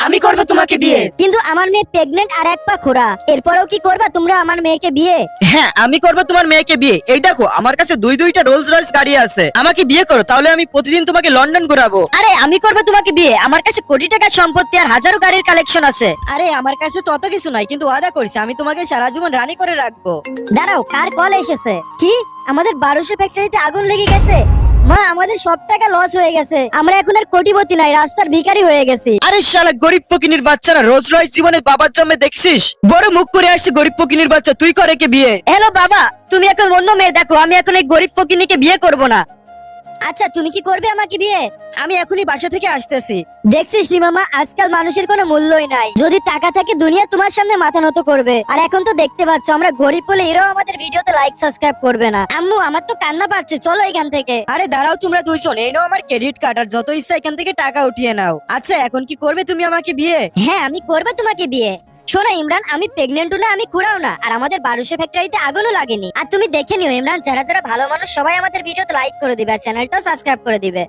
আমি করবো তোমাকে বিয়ে। কিন্তু আমার মেয়ে প্রেগনেন্ট আর এক পা খোড়া, এরপরেও কি করবা তোমরা আমার মেয়েকে বিয়ে? হ্যাঁ, আমি করবো তোমার মেয়েকে বিয়ে। এই দেখো, আমার কাছে দুইটা রোলস রয়েস গাড়ি আছে। আমাকে বিয়ে করো, তাহলে আমি প্রতিদিন তোমাকে লন্ডন ঘোরাবো। আরে আমি করবো তোমাকে বিয়ে, আমার কাছে কোটি টাকার সম্পত্তি আর হাজারো গাড়ির কালেকশন আছে। আরে আমার কাছে তো অত কিছু নাই, কিন্তু ওয়াদা করছি আমি তোমাকে সারা জীবন রানী করে রাখবো। দাঁড়াও, কার কল এসেছে? কি আমাদের 1200 ফ্যাক্টরিতে আগুন লেগে গেছে? মা, আমাদের সব টাকা লস হয়ে গেছে, আমরা এখন আর কোটিপতি নাই, রাস্তার ভিখারি হয়ে গেছি। আরে শালা গরিব ফকিনির বাচ্চারা, রোজ রোজ জীবনে বাবার জন্মে দেখছিস? বড় মুখ করে আসছে গরিব ফকিনির বাচ্চা, তুই করে কে বিয়ে? হ্যালো বাবা, তুমি এখন অন্য মেয়ে দেখো, আমি এখন এই গরিব ফকিনীকে বিয়ে করব না। আচ্ছা তুমি কি করবে আমাকে বিয়ে? আমি এখনই বাসা থেকে আসতেছি। দেখছিস মামা, আজকাল মানুষের কোনো মূল্যই নাই। যদি টাকা থাকে দুনিয়া তোমার সামনে মাথা নত করবে, আর এখন তো দেখতে পাচ্ছ আমরা গরিব বলে এরাও আমাদের ভিডিওতে লাইক সাবস্ক্রাইব করবে না। আম্মু, আমার তো কান্না পাচ্ছে, চলো এখান থেকে। আরে দাঁড়াও তোমরা দুইজন, এই নাও আমার ক্রেডিট কার্ড, আর যত ইচ্ছা এখান থেকে টাকা উঠিয়ে নাও। আচ্ছা এখন কি করবে তুমি আমাকে বিয়ে? হ্যাঁ, আমি করবো তোমাকে বিয়ে। শোনো ইমরান, আমি প্রেগনেন্টও না, আমি খুড়াও না, আর আমাদের 1200 ফ্যাক্টরিতে আগুনও লাগেনি। আর তুমি দেখে নিও ইমরান, যারা যারা ভালো মানুষ সবাই আমাদের ভিডিওতে লাইক করে দিবে আর চ্যানেলটাও সাবস্ক্রাইব করে দিবে।